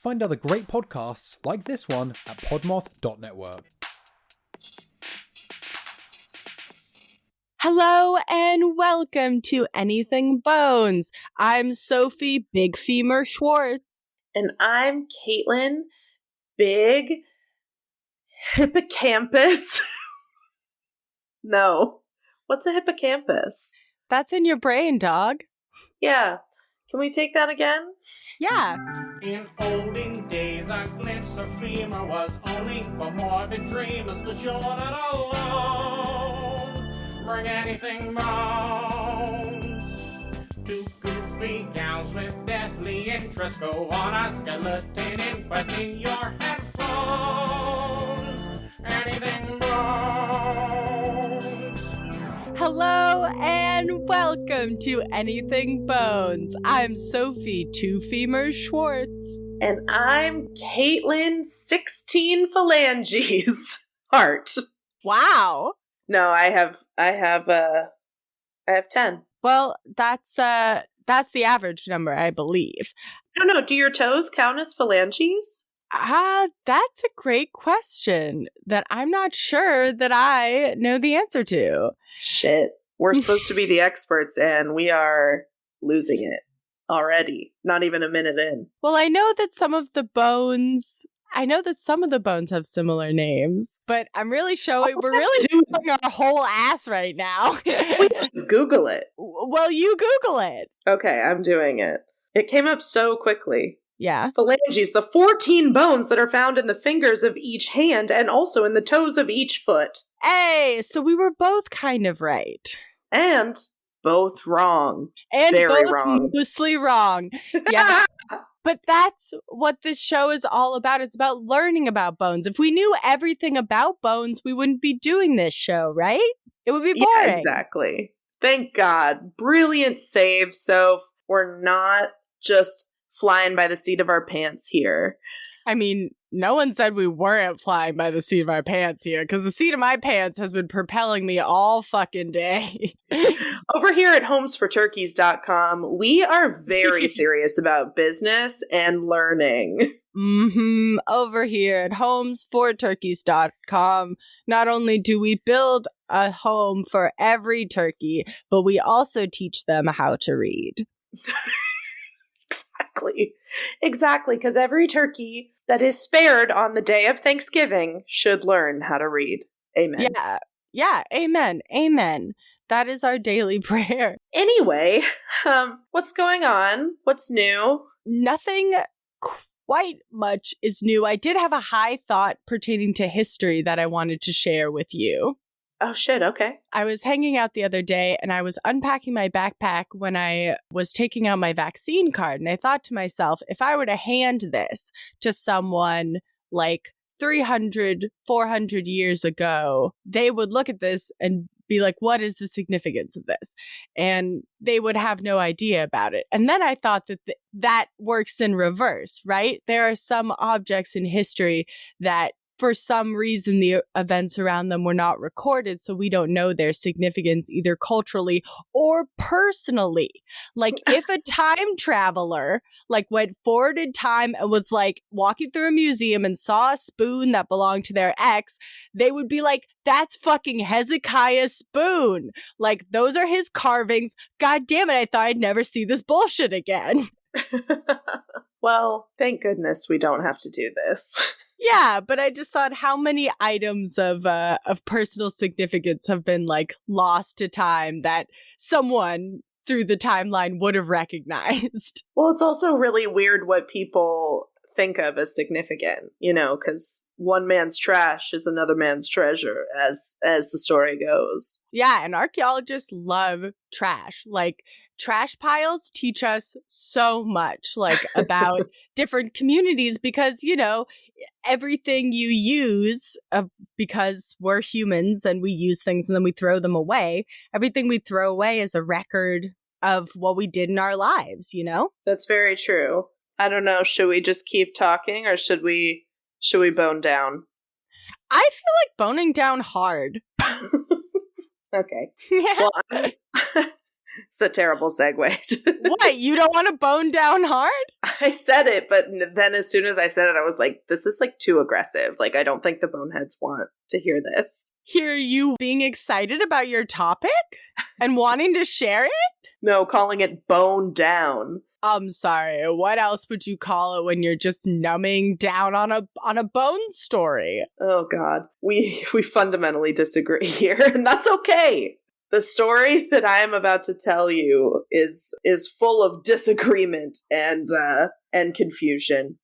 find other great podcasts like this one at podmoth.network. Hello and welcome to Anything Bones. I'm Sophie Big Femur Schwartz. And I'm Katelyn Big Hippocampus. No. What's a hippocampus? That's in your brain, dog. Yeah. Can we take that again? Yeah. In olden days, a glimpse of femur was only for morbid dreamers, but you're not alone. Bring anything bones. Two goofy gals with deathly interest go on a skeleton inquest in your headphones. Anything bones. Hello and welcome to Anything Bones. I'm Sophie Two Femur Schwartz. And I'm Katelyn 16 Phalanges Hart. Wow. No, I have 10. Well, that's the average number, I believe. No, do your toes count as phalanges? That's a great question that I'm not sure that I know the answer to. Shit. We're supposed to be the experts, and we are losing it already. Not even a minute in. Well, I know that some of the bones have similar names, but we're really showing our whole ass right now. We just Google it. Well, you Google it. Okay, I'm doing it. It came up so quickly. Yeah. Phalanges, the 14 bones that are found in the fingers of each hand and also in the toes of each foot. Hey, so we were both kind of right. And both wrong. And very both wrong. Mostly wrong. Yeah. But that's what this show is all about. It's about learning about bones. If we knew everything about bones, we wouldn't be doing this show, right? It would be boring. Yeah, exactly. Thank God. Brilliant save, Soph. We're not just flying by the seat of our pants here. I mean, no one said we weren't flying by the seat of our pants here, because the seat of my pants has been propelling me all fucking day. Over here at homesforturkeys.com, we are very serious about business and learning. Over here at homesforturkeys.com, not only do we build a home for every turkey, but we also teach them how to read. Exactly, because every turkey that is spared on the day of Thanksgiving should learn how to read. Amen. Yeah, amen. That is our daily prayer. Anyway, what's going on? What's new? Nothing quite much is new. I did have a high thought pertaining to history that I wanted to share with you. Oh, shit, okay. I was hanging out the other day and I was unpacking my backpack when I was taking out my vaccine card. And I thought to myself, if I were to hand this to someone like 300, 400 years ago, they would look at this and be like, what is the significance of this? And they would have no idea about it. And then I thought that that works in reverse, right? There are some objects in history that for some reason, the events around them were not recorded, so we don't know their significance either culturally or personally. Like, if a time traveler, went forward in time and was, walking through a museum and saw a spoon that belonged to their ex, they would be like, that's fucking Hezekiah's spoon. Those are his carvings. God damn it, I thought I'd never see this bullshit again. Well, thank goodness we don't have to do this. Yeah, but I just thought how many items of personal significance have been lost to time that someone through the timeline would have recognized. Well, it's also really weird what people think of as significant, because one man's trash is another man's treasure, as the story goes. Yeah, and archaeologists love trash. Trash piles teach us so much, about different communities because, everything you use, because we're humans and we use things and then we throw them away, everything we throw away is a record of what we did in our lives, That's very true. I don't know, should we just keep talking or should we bone down? I feel like boning down hard. Okay. Yeah. Well, It's a terrible segue. What? You don't want to bone down hard? I said it, but then as soon as I said it, I was like, this is like too aggressive. Like, I don't think the boneheads want to hear this. Hear you being excited about your topic and wanting to share it? No, calling it bone down. I'm sorry. What else would you call it when you're just numbing down on a bone story? Oh God, we fundamentally disagree here, and that's okay. The story that I am about to tell you is full of disagreement and confusion.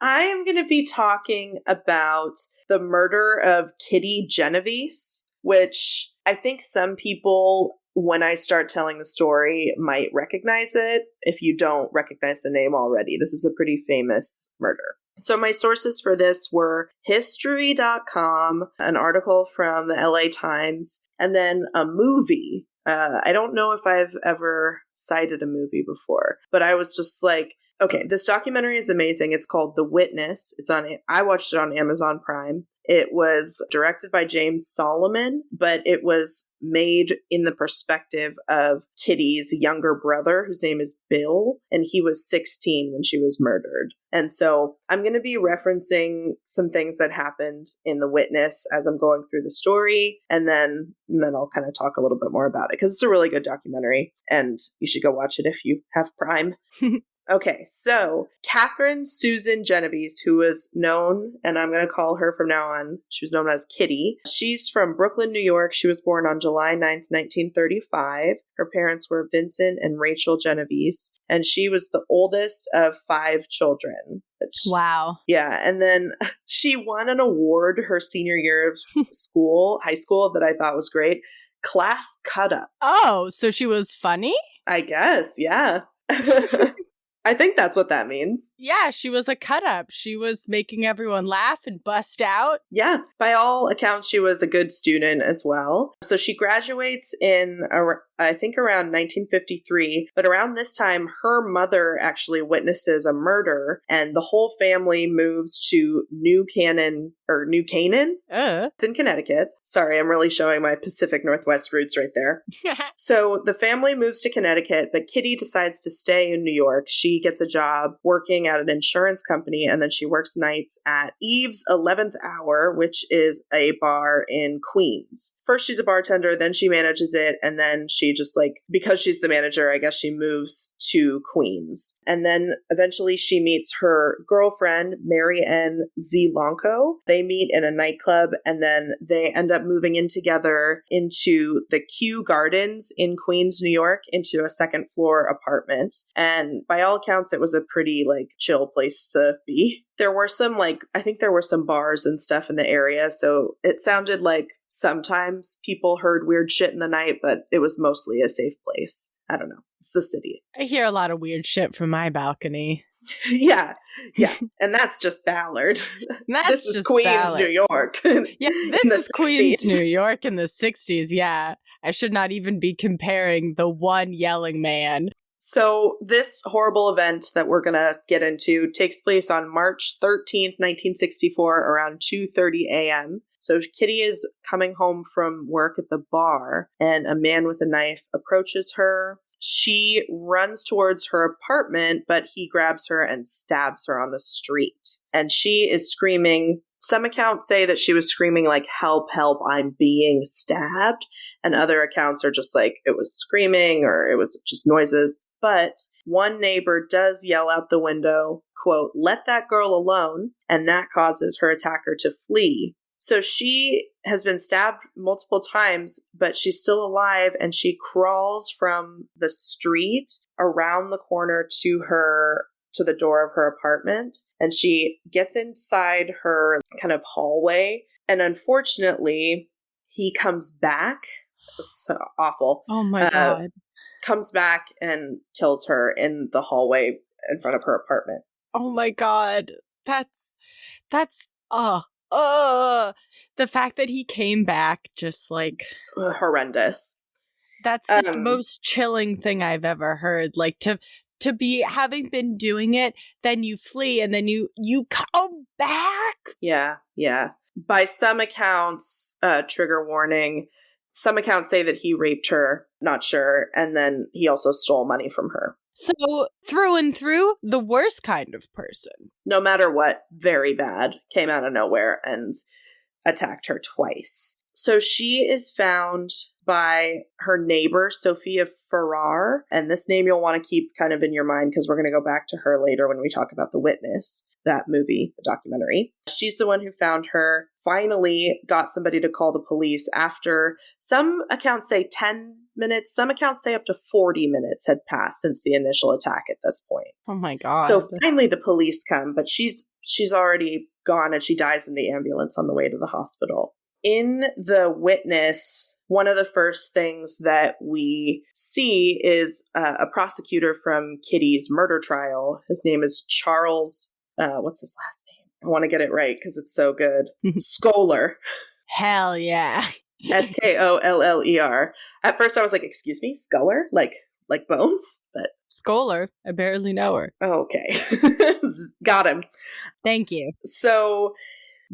I am going to be talking about the murder of Kitty Genovese, which I think some people, when I start telling the story, might recognize it. If you don't recognize the name already, this is a pretty famous murder. So my sources for this were history.com, an article from the LA Times, and then a movie. I don't know if I've ever cited a movie before, but I was just like, okay, this documentary is amazing. It's called The Witness. I watched it on Amazon Prime. It was directed by James Solomon, but it was made in the perspective of Kitty's younger brother, whose name is Bill, and he was 16 when she was murdered. And so I'm going to be referencing some things that happened in The Witness as I'm going through the story, and then I'll kind of talk a little bit more about it, because it's a really good documentary, and you should go watch it if you have Prime. Okay, so Katelyn Susan Genovese, who was known, and I'm going to call her from now on, she was known as Kitty. She's from Brooklyn, New York. She was born on July 9th, 1935. Her parents were Vincent and Rachel Genovese, and she was the oldest of 5 children. Wow. Yeah, and then she won an award her senior year of high school, that I thought was great. Class cut up. Oh, so she was funny? I guess, yeah. I think that's what that means. Yeah, she was a cut-up. She was making everyone laugh and bust out. Yeah, by all accounts, she was a good student as well. So she graduates in, I think, around 1953. But around this time, her mother actually witnesses a murder, and the whole family moves to New Canaan. It's in Connecticut. Sorry, I'm really showing my Pacific Northwest roots right there. So the family moves to Connecticut, but Kitty decides to stay in New York. She gets a job working at an insurance company, and then she works nights at Eve's 11th Hour, which is a bar in Queens. First, she's a bartender, then she manages it, and then she just because she's the manager, I guess she moves to Queens. And then eventually she meets her girlfriend, Mary Ann Zelonko. They meet in a nightclub, and then they end up moving in together into the Kew Gardens in Queens, New York, into a second floor apartment. And by all accounts, it was a pretty chill place to be. There were some I think there were some bars and stuff in the area, so it sounded like sometimes people heard weird shit in the night, but it was mostly a safe place. I don't know. It's the city. I hear a lot of weird shit from my balcony. Yeah. And that's just Ballard. This is Queens, Ballard. New York. Yeah, this is 60s. Queens, New York in the 60s, yeah. I should not even be comparing the one yelling man. So this horrible event that we're going to get into takes place on March 13th, 1964, around 2:30 a.m. So Kitty is coming home from work at the bar, and a man with a knife approaches her. She runs towards her apartment, but he grabs her and stabs her on the street. And she is screaming. Some accounts say that she was screaming help, help, I'm being stabbed. And other accounts are just it was screaming or it was just noises. But one neighbor does yell out the window, quote, "Let that girl alone." And that causes her attacker to flee. So she has been stabbed multiple times, but she's still alive, and she crawls from the street around the corner to the door of her apartment, and she gets inside her kind of hallway, and unfortunately, he comes back. So awful. Oh my God. Comes back and kills her in the hallway in front of her apartment. Oh my God. That's the fact that he came back just horrendous. That's the most chilling thing I've ever heard. To be having been doing it, then you flee and then you come back. Yeah. By some accounts, trigger warning, Some accounts say that he raped her, not sure, and then he also stole money from her. So, through and through, the worst kind of person. No matter what, very bad, came out of nowhere and attacked her twice. So she is found by her neighbor, Sophia Farrar, and this name you'll want to keep kind of in your mind because we're going to go back to her later when we talk about The Witness, that movie, the documentary. She's the one who found her, finally got somebody to call the police after some accounts say 10 minutes, some accounts say up to 40 minutes had passed since the initial attack at this point. Oh my God. So finally the police come, but she's already gone and she dies in the ambulance on the way to the hospital. In The Witness, one of the first things that we see is a prosecutor from Kitty's murder trial. His name is Charles, what's his last name? I want to get it right because it's so good. Scholler. Hell yeah. Skoller. At first I was like, excuse me, Sculler? Like bones? But Scholar. I barely know her. okay. Got him. Thank you. So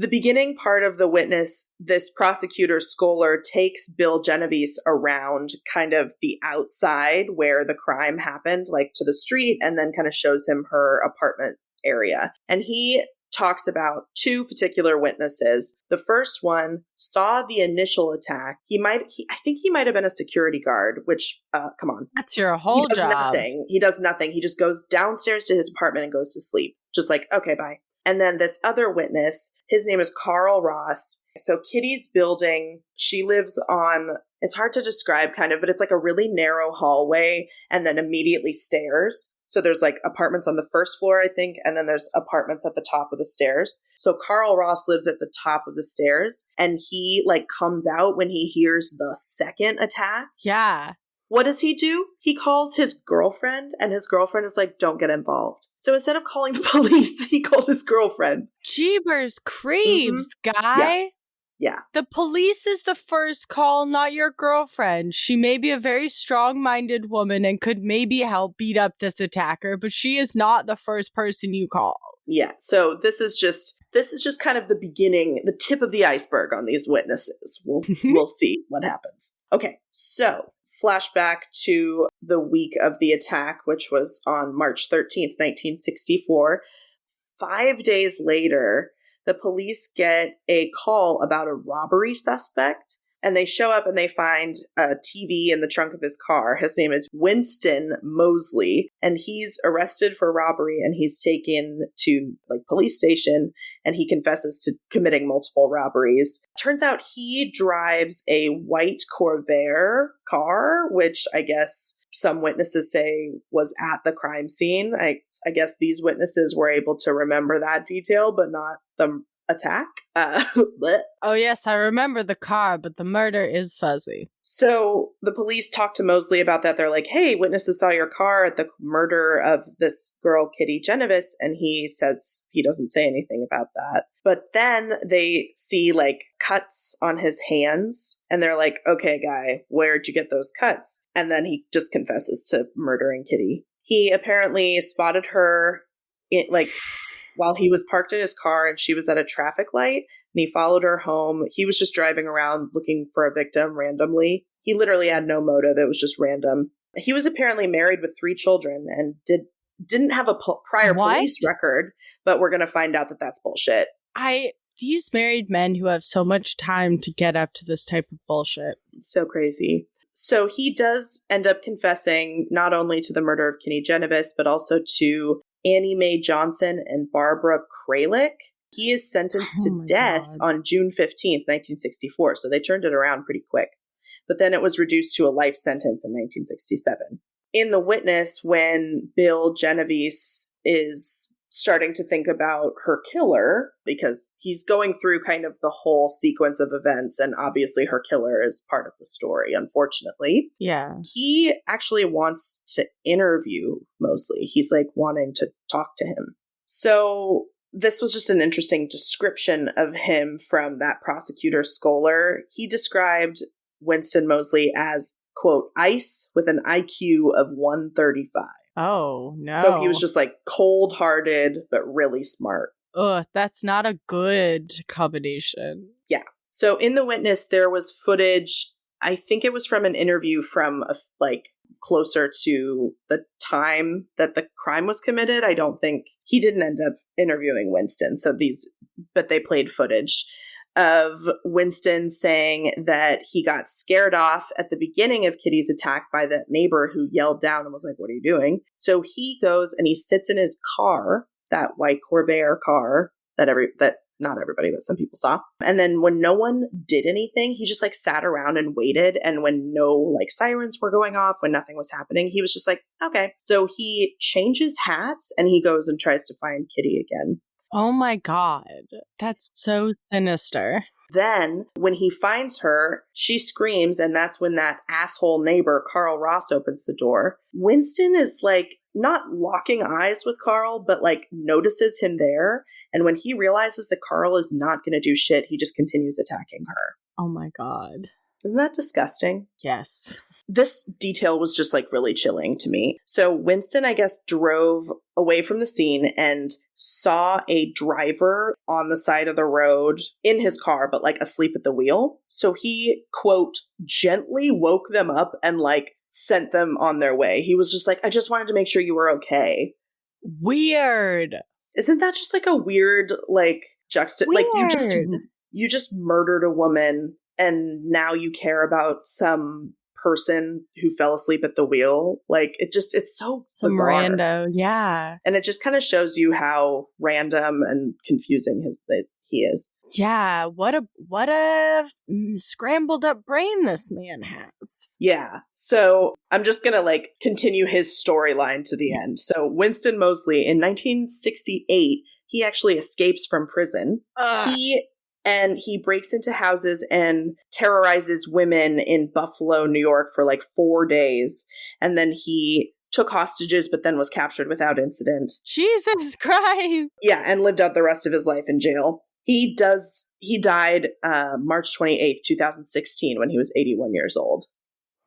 the beginning part of The Witness, this prosecutor Scholar takes Bill Genovese around kind of the outside where the crime happened, like to the street, and then kind of shows him her apartment area. And he talks about two particular witnesses. The first one saw the initial attack. I think he might have been a security guard, which, come on. That's your whole He does job. nothing. He does nothing. He just goes downstairs to his apartment and goes to sleep. Just like, okay, bye. And then this other witness, his name is Carl Ross. So Kitty's building, she lives on, it's hard to describe kind of, but it's like a really narrow hallway and then immediately stairs. So there's like apartments on the first floor, I think, and then there's apartments at the top of the stairs. So Carl Ross lives at the top of the stairs and he like comes out when he hears the second attack. Yeah. What does he do? He calls his girlfriend, and his girlfriend is like, don't get involved. So instead of calling the police, he called his girlfriend. Jeebers creeps, guy. Yeah. The police is the first call, not your girlfriend. She may be a very strong-minded woman and could maybe help beat up this attacker, but she is not the first person you call. Yeah. So this is just kind of the beginning, the tip of the iceberg on these witnesses. We'll see what happens. Okay. So flashback to the week of the attack, which was on March 13th, 1964. 5 days later, the police get a call about a robbery suspect, and they show up and they find a TV in the trunk of his car. His name is Winston Mosley, and he's arrested for robbery, and he's taken to like police station, and he confesses to committing multiple robberies. Turns out he drives a white Corvair car, which I guess some witnesses say was at the crime scene. I guess these witnesses were able to remember that detail, but not the attack. Oh yes, I remember the car, but the murder is fuzzy. So the police talked to Mosley about that. They're like, hey, witnesses saw your car at the murder of this girl, Kitty Genovese. And he says he doesn't say anything about that. But then they see like cuts on his hands. And they're like, okay, guy, where'd you get those cuts? And then he just confesses to murdering Kitty. He apparently spotted her while he was parked in his car and she was at a traffic light, and he followed her home. He was just driving around looking for a victim randomly. He literally had no motive. It was just random. He was apparently married with 3 children and didn't have a prior police record, but we're going to find out that that's bullshit. These married men who have so much time to get up to this type of bullshit. So crazy. So he does end up confessing not only to the murder of Kitty Genovese, but also to Annie Mae Johnson and Barbara Kralik. He is sentenced to death on June 15th, 1964. So they turned it around pretty quick. But then it was reduced to a life sentence in 1967. In The Witness, when Bill Genovese is starting to think about her killer, because he's going through kind of the whole sequence of events, and obviously her killer is part of the story, unfortunately. Yeah. He actually wants to interview Mosley. He's like wanting to talk to him. So this was just an interesting description of him from that prosecutor Scholar. He described Winston Mosley as, quote, ice with an IQ of 135. Oh, no. So he was just like cold-hearted, but really smart. Ugh, that's not a good combination. Yeah. So in The Witness, there was footage I think it was from an interview from closer to the time that the crime was committed. I don't think he didn't end up interviewing Winston. But they played footage of Winston saying that he got scared off at the beginning of Kitty's attack by that neighbor who yelled down and was like, "What are you doing?" So he goes and he sits in his car, that white Corvair car that not everybody, but some people saw. And then when no one did anything, he just sat around and waited. And when no sirens were going off, when nothing was happening, he was just like, okay. So he changes hats and he goes and tries to find Kitty again. Oh my God. That's so sinister. Then when he finds her, she screams, and that's when that asshole neighbor, Carl Ross, opens the door. Winston is not locking eyes with Carl, but notices him there. And when he realizes that Carl is not going to do shit, he just continues attacking her. Oh my God. Isn't that disgusting? Yes. This detail was just really chilling to me. So Winston, I guess, drove away from the scene and saw a driver on the side of the road in his car, but asleep at the wheel. So he, quote, gently woke them up and sent them on their way. He was just I just wanted to make sure you were okay. Weird. Isn't that just a weird Weird. You just murdered a woman and now you care about some person who fell asleep at the wheel? It's so some bizarre. Rando, yeah. And it just kind of shows you how random and confusing he is. Yeah, what a scrambled up brain this man has. Yeah. So I'm just going to continue his storyline to the end. So Winston Moseley in 1968, he actually escapes from prison. He breaks into houses and terrorizes women in Buffalo, New York for 4 days. And then he took hostages, but then was captured without incident. Jesus Christ. Yeah, and lived out the rest of his life in jail. He died March 28th, 2016, when he was 81 years old.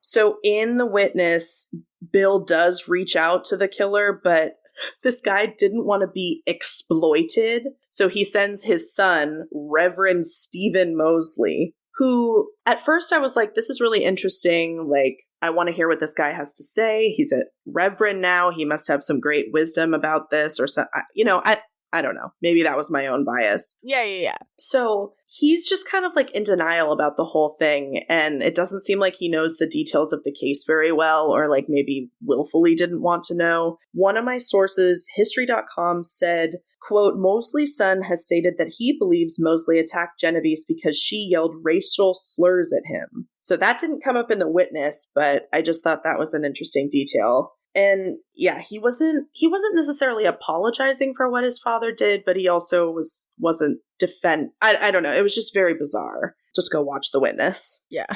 So in the witness, Bill does reach out to the killer, but this guy didn't want to be exploited. So he sends his son, Reverend Stephen Moseley, who at first I was like, this is really interesting. I want to hear what this guy has to say. He's a reverend now. He must have some great wisdom about this or something. I don't know. Maybe that was my own bias. Yeah. So he's just kind of in denial about the whole thing. And it doesn't seem like he knows the details of the case very well, or maybe willfully didn't want to know. One of my sources, history.com, said, quote, Moseley's son has stated that he believes Moseley attacked Genovese because she yelled racial slurs at him. So that didn't come up in the witness, but I just thought that was an interesting detail. And yeah, he wasn't necessarily apologizing for what his father did, but he also wasn't I don't know. It was just very bizarre. Just go watch The Witness. Yeah.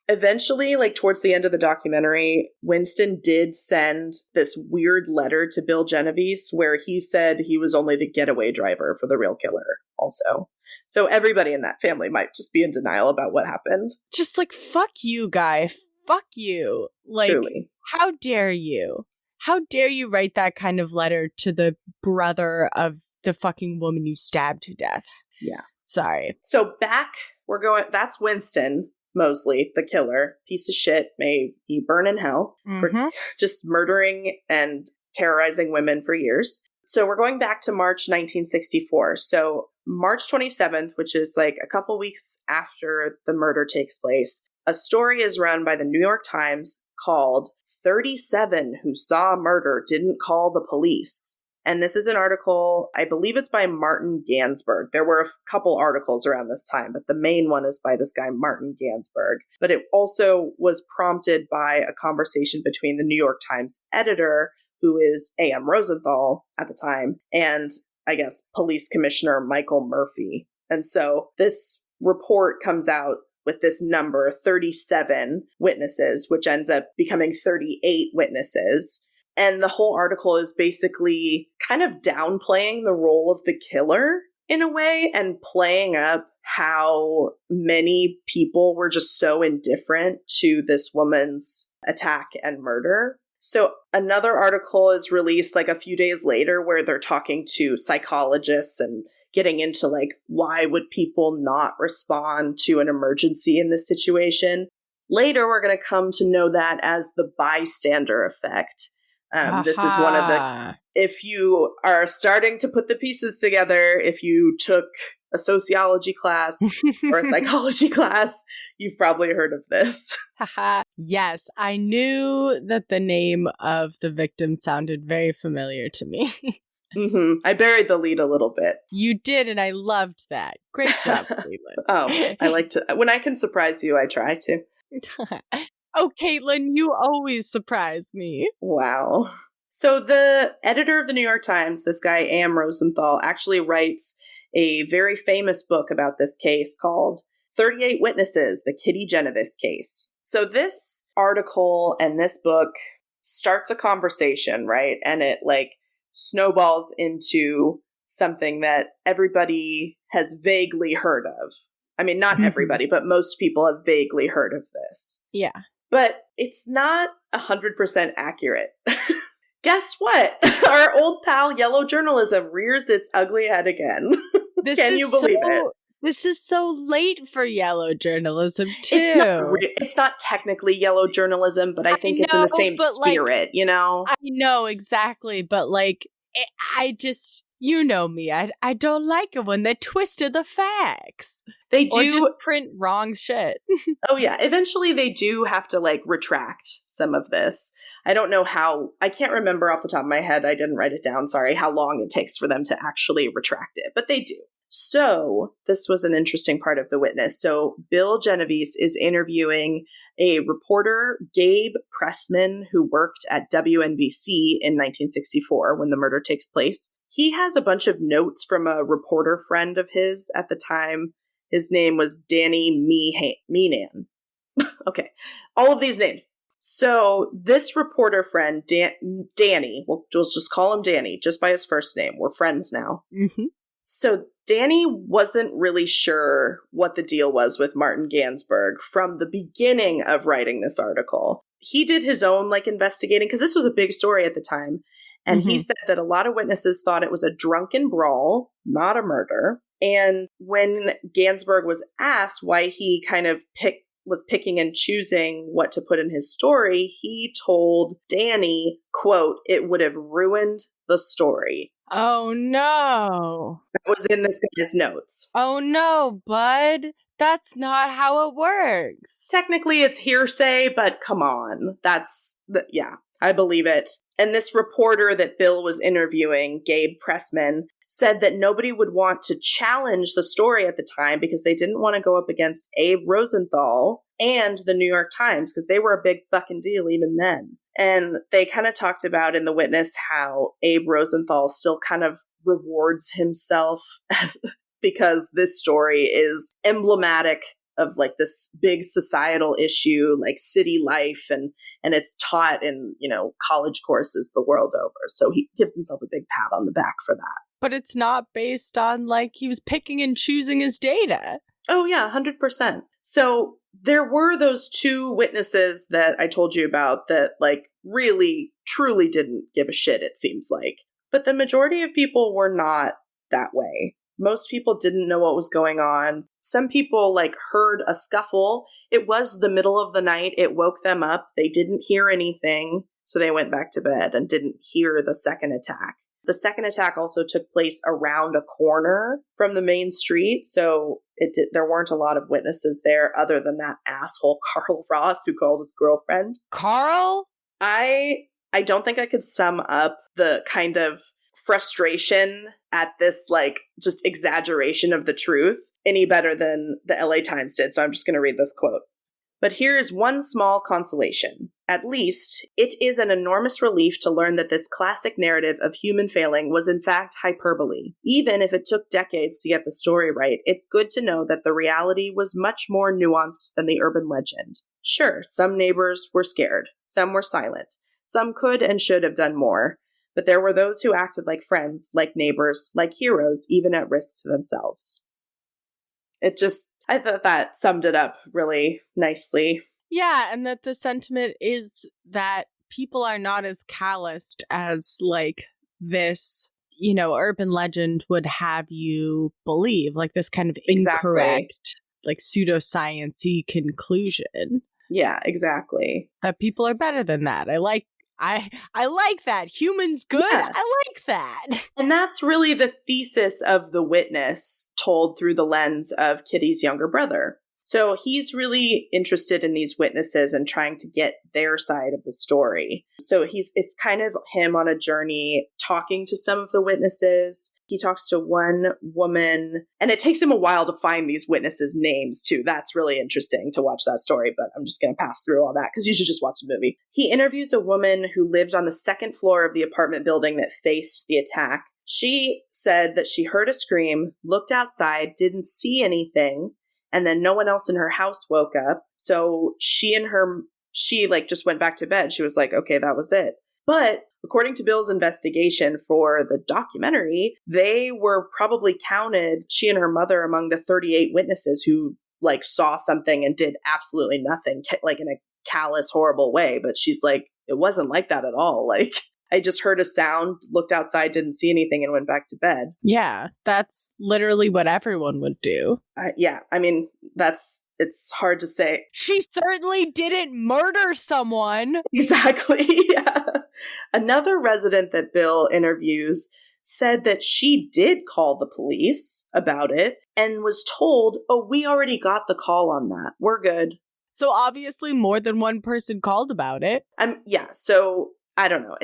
Eventually, towards the end of the documentary, Winston did send this weird letter to Bill Genovese where he said he was only the getaway driver for the real killer also. So everybody in that family might just be in denial about what happened. Just fuck you, guy. Fuck you. Truly. How dare you? How dare you write that kind of letter to the brother of the fucking woman you stabbed to death? Yeah. Sorry. So that's Winston Moseley, the killer. Piece of shit. May he burn in hell for just murdering and terrorizing women for years. So we're going back to March 1964. So March 27th, which is a couple weeks after the murder takes place, a story is run by the New York Times called 37 Who Saw Murder Didn't Call the Police. And this is an article, I believe it's by Martin Gansberg. There were a couple articles around this time, but the main one is by this guy, Martin Gansberg. But it also was prompted by a conversation between the New York Times editor, who is A.M. Rosenthal at the time, and I guess police commissioner Michael Murphy. And so this report comes out with this number, 37 witnesses, which ends up becoming 38 witnesses. And the whole article is basically kind of downplaying the role of the killer in a way and playing up how many people were just so indifferent to this woman's attack and murder. So another article is released a few days later where they're talking to psychologists and getting into why would people not respond to an emergency in this situation. Later, we're going to come to know that as the bystander effect. This is one of the, if you are starting to put the pieces together, if you took a sociology class or a psychology class, you've probably heard of this. Yes, I knew that the name of the victim sounded very familiar to me. I buried the lead a little bit. You did, and I loved that. Great job, Caitlin. Oh, I like to, when I can surprise you, I try to. Oh, Caitlin, you always surprise me. Wow. So the editor of the New York Times, this guy, Am Rosenthal, actually writes a very famous book about this case called 38 Witnesses, the Kitty Genovese case. So this article and this book starts a conversation, right? And it like snowballs into something that everybody has vaguely heard of. I mean, not everybody, but most people have vaguely heard of this. Yeah. But it's not 100% accurate. Guess what? Our old pal Yellow Journalism rears its ugly head again. Can you believe it? This is so late for Yellow Journalism, too. It's not technically Yellow Journalism, but I think it's in the same spirit, you know? I know, exactly. But, like, I just... You know me. I don't like it when they twisted the facts. They do or just print wrong shit. Oh yeah, eventually they do have to like retract some of this. I don't know how. I can't remember off the top of my head. I didn't write it down. Sorry, how long it takes for them to actually retract it, but they do. So this was an interesting part of the witness. So Bill Genovese is interviewing a reporter, Gabe Pressman, who worked at WNBC in 1964 when the murder takes place. He has a bunch of notes from a reporter friend of his at the time. His name was Danny Meenan. Okay, all of these names. So this reporter friend, Danny, we'll just call him Danny, just by his first name. We're friends now. Mm-hmm. So Danny wasn't really sure what the deal was with Martin Gansberg from the beginning of writing this article. He did his own like investigating because this was a big story at the time. And he said that a lot of witnesses thought it was a drunken brawl, not a murder. And when Gansberg was asked why he kind of was picking and choosing what to put in his story, he told Danny, quote, "It would have ruined the story." Oh, no. That was in this guy's notes. Oh, no, bud. That's not how it works. Technically, it's hearsay, but come on. Yeah, I believe it. And this reporter that Bill was interviewing, Gabe Pressman, said that nobody would want to challenge the story at the time because they didn't want to go up against Abe Rosenthal and the New York Times because they were a big fucking deal even then. And they kind of talked about in the witness how Abe Rosenthal still kind of rewards himself because this story is emblematic of like this big societal issue like city life and it's taught in, you know, college courses the world over. So he gives himself a big pat on the back for that. But it's not based on like he was picking and choosing his data. Oh yeah, 100%. So there were those two witnesses that I told you about that like really truly didn't give a shit, it seems like. But the majority of people were not that way. Most people didn't know what was going on. Some people like heard a scuffle. It was the middle of the night. It woke them up. They didn't hear anything. So they went back to bed and didn't hear the second attack. The second attack also took place around a corner from the main street. So there weren't a lot of witnesses there other than that asshole Carl Ross who called his girlfriend. Carl? I don't think I could sum up the kind of frustration at this like just exaggeration of the truth any better than the LA Times did. So I'm just going to read this quote. "But here is one small consolation. At least it is an enormous relief to learn that this classic narrative of human failing was in fact hyperbole. Even if it took decades to get the story right, it's good to know that the reality was much more nuanced than the urban legend. Sure, some neighbors were scared. Some were silent. Some could and should have done more. But there were those who acted like friends, like neighbors, like heroes, even at risk to themselves." I thought that summed it up really nicely. Yeah, and that the sentiment is that people are not as calloused as, like, this, you know, urban legend would have you believe. Like, this kind of incorrect, like, pseudoscience-y conclusion. Yeah, exactly. That people are better than that. I like that. Humans good. Yeah. I like that. And that's really the thesis of The Witness, told through the lens of Kitty's younger brother. So he's really interested in these witnesses and trying to get their side of the story. So it's kind of him on a journey talking to some of the witnesses. He talks to one woman, and it takes him a while to find these witnesses' names too. That's really interesting to watch that story, but I'm just going to pass through all that because you should just watch the movie. He interviews a woman who lived on the second floor of the apartment building that faced the attack. She said that she heard a scream, looked outside, didn't see anything, and then no one else in her house woke up. So she just went back to bed. She was like, okay, that was it. But according to Bill's investigation for the documentary, they were probably counted, she and her mother, among the 38 witnesses who saw something and did absolutely nothing, in a callous, horrible way. But she's like, it wasn't like that at all. I just heard a sound, looked outside, didn't see anything, and went back to bed. Yeah, that's literally what everyone would do. Yeah, I mean, it's hard to say. She certainly didn't murder someone. Exactly, yeah. Another resident that Bill interviews said that she did call the police about it and was told, oh, we already got the call on that. We're good. So obviously more than one person called about it. Yeah, so I don't know.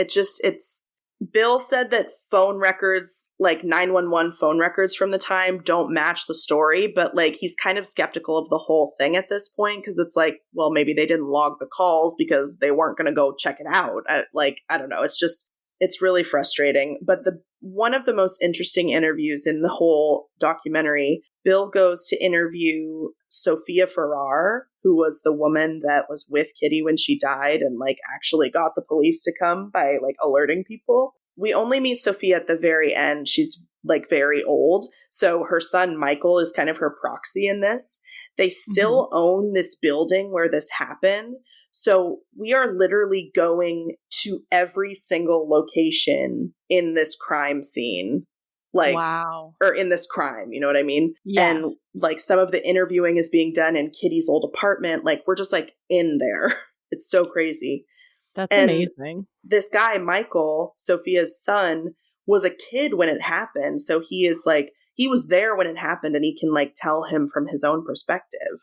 Bill said that phone records, 911 phone records from the time, don't match the story, but he's kind of skeptical of the whole thing at this point because it's well, maybe they didn't log the calls because they weren't going to go check it out. I don't know. It's really frustrating. But one of the most interesting interviews in the whole documentary, Bill goes to interview Sophia Farrar, who was the woman that was with Kitty when she died and actually got the police to come by alerting people. We only meet Sophia at the very end. She's very old. So her son Michael is kind of her proxy in this. They still own this building where this happened. So we are literally going to every single location in this crime scene. Wow. Or in this crime, you know what I mean? Yeah. And some of the interviewing is being done in Kitty's old apartment. We're just in there. It's so crazy. That's amazing. This guy, Michael, Sophia's son, was a kid when it happened. So he is he was there when it happened and he can tell him from his own perspective.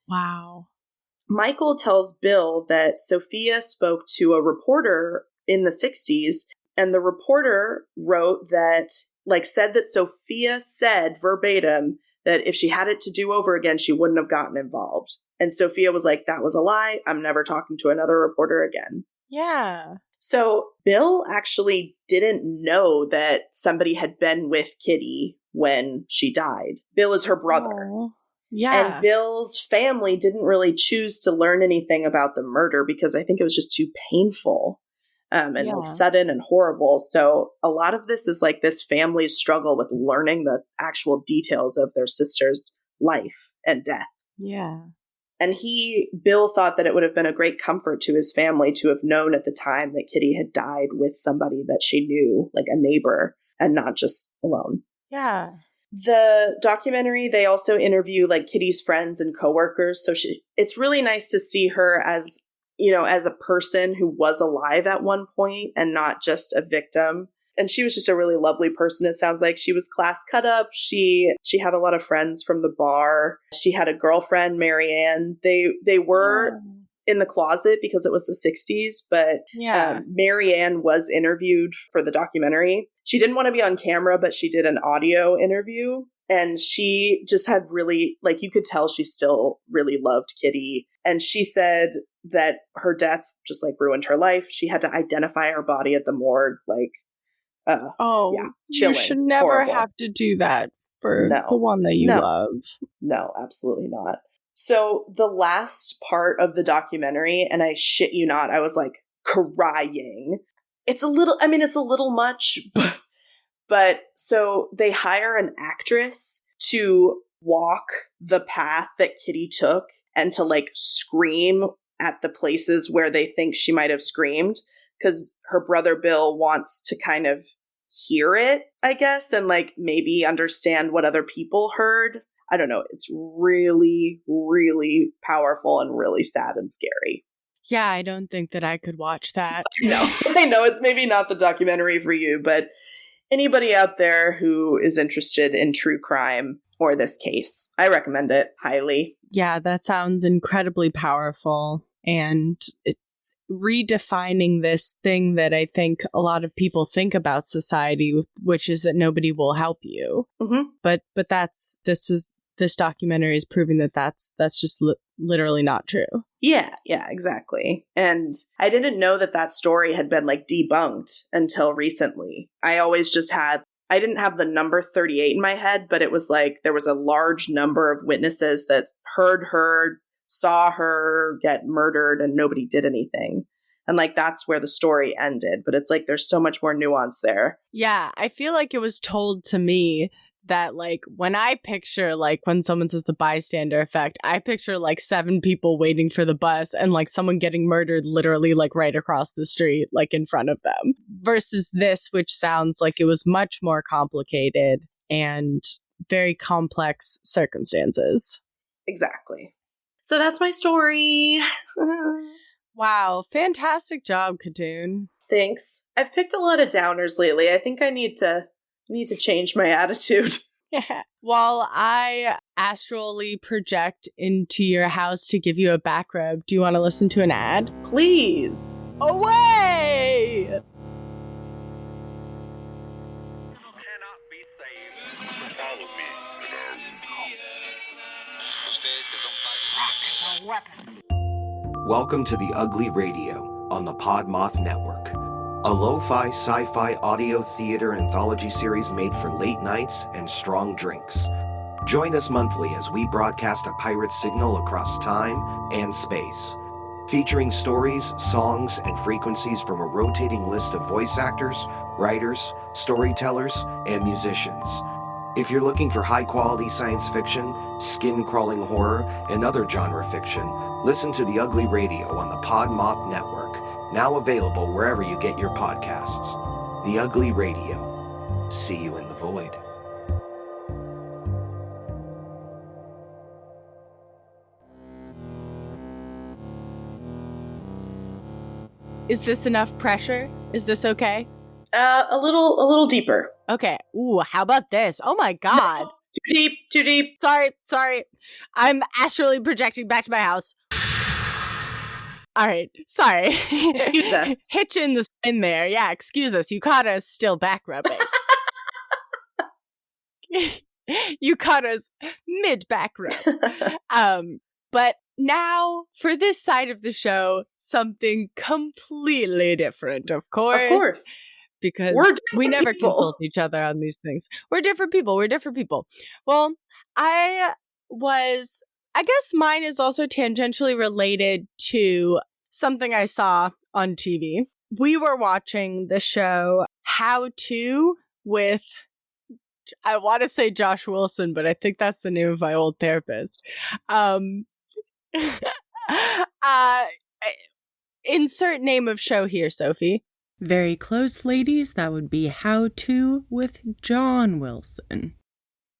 Wow. Michael tells Bill that Sophia spoke to a reporter in the 60s, and the reporter wrote that, said that Sophia said verbatim that if she had it to do over again, she wouldn't have gotten involved. And Sophia was like, that was a lie. I'm never talking to another reporter again. Yeah. So Bill actually didn't know that somebody had been with Kitty when she died. Bill is her brother. Oh. Yeah. And Bill's family didn't really choose to learn anything about the murder because I think it was just too painful and sudden and horrible. So a lot of this is this family's struggle with learning the actual details of their sister's life and death. Yeah. And Bill thought that it would have been a great comfort to his family to have known at the time that Kitty had died with somebody that she knew, a neighbor, and not just alone. Yeah. The documentary, they also interview Kitty's friends and coworkers. So it's really nice to see her as, as a person who was alive at one point and not just a victim. And she was just a really lovely person. It sounds like she was class cut up. She had a lot of friends from the bar. She had a girlfriend, Marianne. They were in the closet because it was the 60s, but Marianne was interviewed for the documentary. She didn't want to be on camera, but she did an audio interview. And she just had really, you could tell she still really loved Kitty. And she said that her death just ruined her life. She had to identify her body at the morgue, chilling, you should never horrible. have to do that for the one that you love. No, absolutely not. So the last part of the documentary, and I shit you not, I was crying. It's a little much, but so they hire an actress to walk the path that Kitty took and to scream at the places where they think she might have screamed, because her brother Bill wants to kind of hear it, I guess, and maybe understand what other people heard. I don't know. It's really, really powerful and really sad and scary. Yeah, I don't think that I could watch that. No, I know it's maybe not the documentary for you, but anybody out there who is interested in true crime or this case, I recommend it highly. Yeah, that sounds incredibly powerful. And it's redefining this thing that I think a lot of people think about society, which is that nobody will help you. Mm-hmm. But this documentary is proving that that's just literally not true. Yeah, exactly. And I didn't know that story had been like debunked until recently. I didn't have the number 38 in my head, but it was like there was a large number of witnesses that heard her, saw her get murdered, and nobody did anything. And like that's where the story ended. But it's like there's so much more nuance there. Yeah, I feel like it was told to me that like when I picture like when someone says the bystander effect, I picture like 7 people waiting for the bus and like someone getting murdered literally like right across the street, like in front of them, versus this, which sounds like it was much more complicated and very complex circumstances. Exactly. So that's my story. Wow. Fantastic job, Katoon. Thanks. I've picked a lot of downers lately. I think I need to change my attitude. Yeah. While I astrally project into your house to give you a back rub, do you want to listen to an ad? Please. Away! Cannot be saved. Follow me, Welcome to The Ugly Radio on the Podmoth Network, a lo-fi sci-fi audio theater anthology series made for late nights and strong drinks. Join us monthly as we broadcast a pirate signal across time and space, featuring stories, songs, and frequencies from a rotating list of voice actors, writers, storytellers, and musicians. If you're looking for high-quality science fiction, skin-crawling horror, and other genre fiction, listen to The Ugly Radio on the Podmoth Network, now available wherever you get your podcasts. The Ugly Radio. See you in the void. Is this enough pressure? Is this okay? A little deeper. Okay. Ooh, how about this? Oh my god. No, too deep. Sorry. I'm astrally projecting back to my house. All right. Sorry. Excuse us. Hitching the spin there. Yeah, excuse us. You caught us still back rubbing. You caught us mid back rub. But now for this side of the show, something completely different, of course. Of course. Because we never consult each other on these things. We're different people. Well, I guess mine is also tangentially related to something I saw on TV. We were watching the show How To with, I want to say Josh Wilson, but I think that's the name of my old therapist. Insert name of show here, Sophie. Very close, ladies. That would be How To with John Wilson.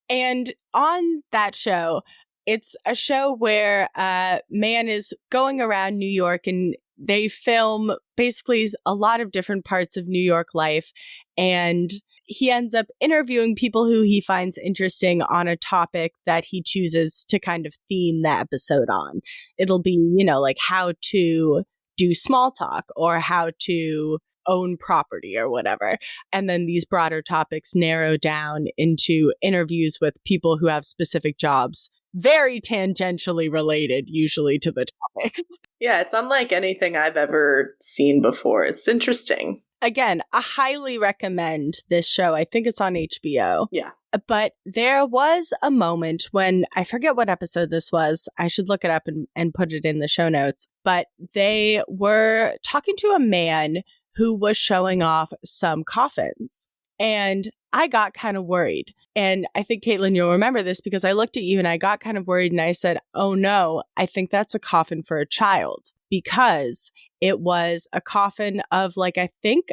And on that show, it's a show where a man is going around New York and they film basically a lot of different parts of New York life. And he ends up interviewing people who he finds interesting on a topic that he chooses to kind of theme the episode on. It'll be, like how to do small talk or how to own property or whatever. And then these broader topics narrow down into interviews with people who have specific jobs, very tangentially related usually to the topics. Yeah, it's unlike anything I've ever seen before. It's interesting. Again, I highly recommend this show. I think it's on HBO. Yeah. But there was a moment when, I forget what episode this was. I should look it up and put it in the show notes. But they were talking to a man who was showing off some coffins. And I got kind of worried. And I think, Katelyn, you'll remember this because I looked at you and I got kind of worried and I said, oh no, I think that's a coffin for a child. Because it was a coffin of I think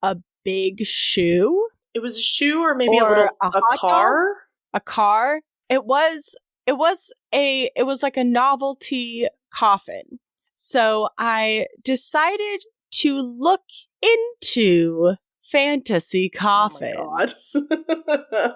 a big shoe. It was a shoe or maybe a car? A car. It was like a novelty coffin. So I decided to look into fantasy coffins. Oh my God.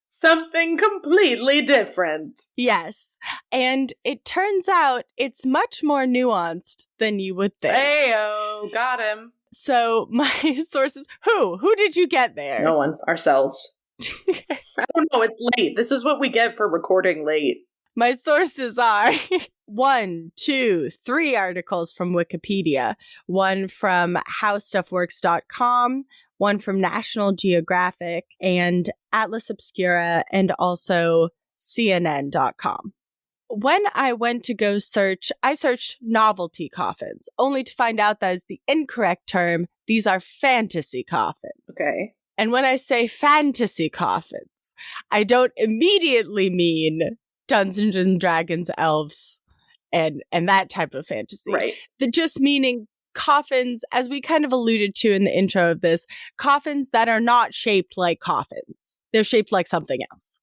Something completely different. Yes. And it turns out it's much more nuanced than you would think. Heyo, got him. So my sources, who did you get there? No one. Ourselves. I don't know. It's late. This is what we get for recording late. My sources are 1, 2, 3 articles from Wikipedia, one from howstuffworks.com, one from National Geographic and Atlas Obscura, and also CNN.com. When I went to go search, I searched novelty coffins, only to find out that is the incorrect term. These are fantasy coffins. Okay. And when I say fantasy coffins, I don't immediately mean Dungeons and Dragons, elves, and that type of fantasy. Right. Just meaning coffins, as we kind of alluded to in the intro of this, coffins that are not shaped like coffins. They're shaped like something else,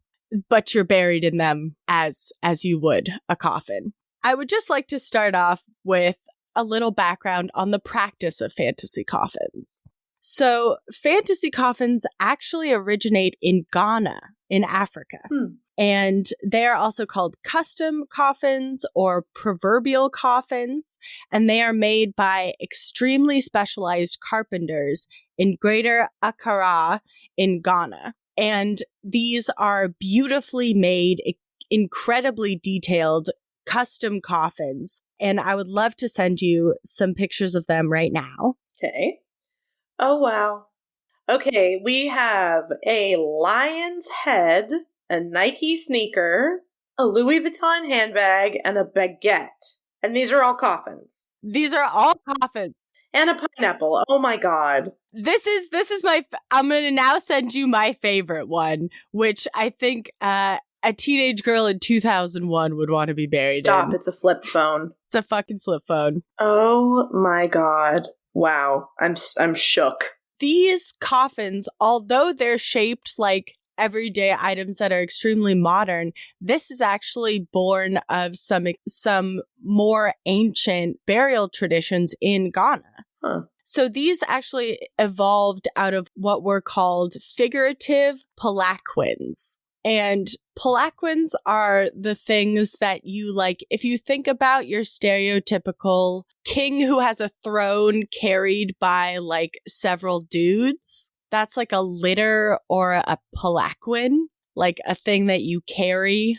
but you're buried in them as you would a coffin. I would just like to start off with a little background on the practice of fantasy coffins. So, fantasy coffins actually originate in Ghana, in Africa. And they are also called custom coffins or proverbial coffins, and they are made by extremely specialized carpenters in Greater Accra in Ghana. And these are beautifully made, incredibly detailed custom coffins, and I would love to send you some pictures of them right now. Okay. Oh, wow. Okay, we have a lion's head, a Nike sneaker, a Louis Vuitton handbag, and a baguette. And these are all coffins. These are all coffins. And a pineapple. Oh my God. This is I'm going to now send you my favorite one, which I think a teenage girl in 2001 would want to be buried Stop, in. it's a flip phone. It's a fucking flip phone. Oh my God. Wow. I'm shook. These coffins, although they're shaped like everyday items that are extremely modern, this is actually born of some more ancient burial traditions in Ghana. Huh. So these actually evolved out of what were called figurative palanquins. And palanquins are the things that you like, if you think about your stereotypical king who has a throne carried by like several dudes, that's like a litter or a palanquin, like a thing that you carry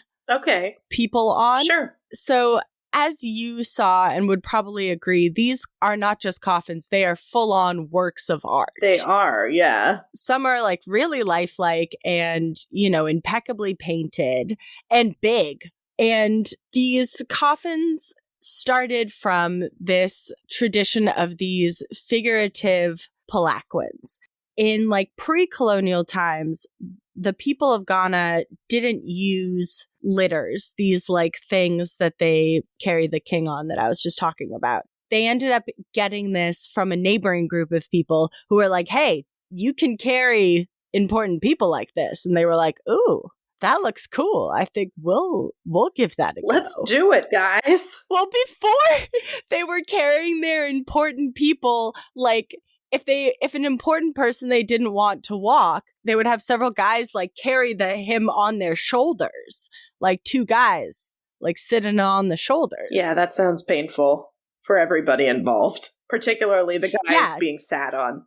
people on. Sure. So as you saw and would probably agree, these are not just coffins, they are full-on works of art. They are, yeah. Some are like really lifelike and, impeccably painted and big. And these coffins started from this tradition of these figurative palanquins. In like pre-colonial times, the people of Ghana didn't use litters, these like things that they carry the king on that I was just talking about. They ended up getting this from a neighboring group of people who were like, hey, you can carry important people like this. And they were like, ooh, that looks cool. I think we'll give that a go. Let's do it, guys. Well, before they were carrying their important people, like if an important person they didn't want to walk, they would have several guys like carry him on their shoulders, like 2 guys like sitting on the shoulders. Yeah, that sounds painful for everybody involved, particularly the guys being sat on.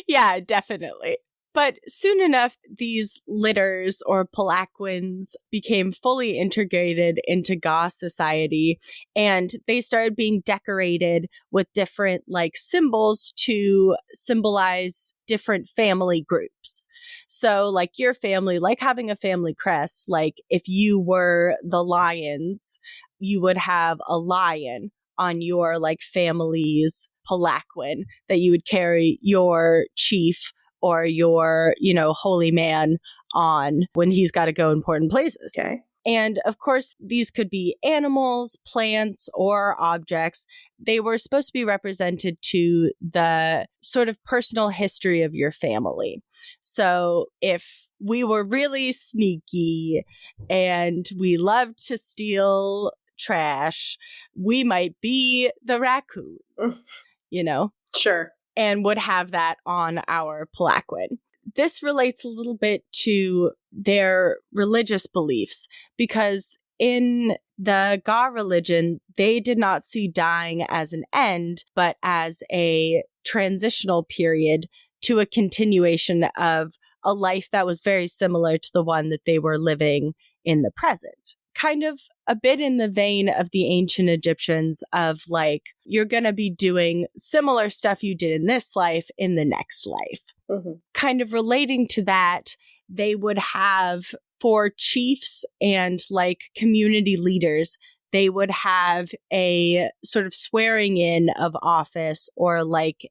Yeah, definitely. But soon enough, these litters or palanquins became fully integrated into Ga society, and they started being decorated with different like symbols to symbolize different family groups. So like your family, like having a family crest, like if you were the Lions, you would have a lion on your like family's palanquin that you would carry your chief or your, holy man on when he's got to go important places. Okay. And of course, these could be animals, plants, or objects. They were supposed to be represented to the sort of personal history of your family. So if we were really sneaky and we loved to steal trash. We might be the raccoons, you know? Sure. And would have that on our palanquin. This relates a little bit to their religious beliefs because in the Ga religion, they did not see dying as an end, but as a transitional period to a continuation of a life that was very similar to the one that they were living in the present. Kind of a bit in the vein of the ancient Egyptians of like, you're going to be doing similar stuff you did in this life in the next life. Mm-hmm. Kind of relating to that, they would have for chiefs and like community leaders, they would have a sort of swearing in of office or like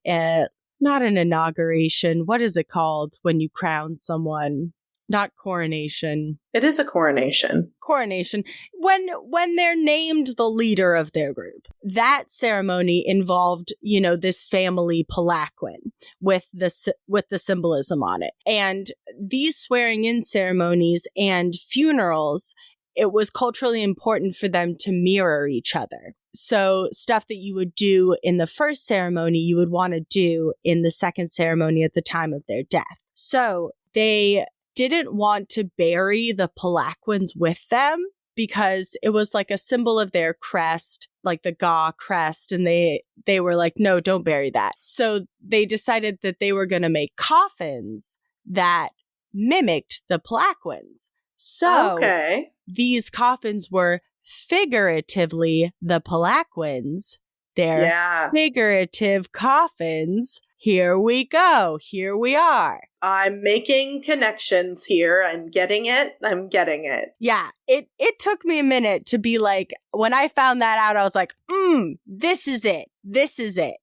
not an inauguration. What is it called when you crown someone? Not coronation. It is a coronation. Coronation. When they're named the leader of their group. That ceremony involved, you know, this family palanquin with the symbolism on it. And these swearing in ceremonies and funerals, it was culturally important for them to mirror each other. So stuff that you would do in the first ceremony, you would want to do in the second ceremony at the time of their death. So they didn't want to bury the palanquins with them because it was like a symbol of their crest, like the Ga crest. And they were like, no, don't bury that. So they decided that they were going to make coffins that mimicked the palanquins. So these coffins were figuratively the palanquins. They're figurative coffins. Here we go. Here we are. I'm making connections here. I'm getting it. Yeah. It took me a minute to be like, when I found that out, I was like, this is it. This is it.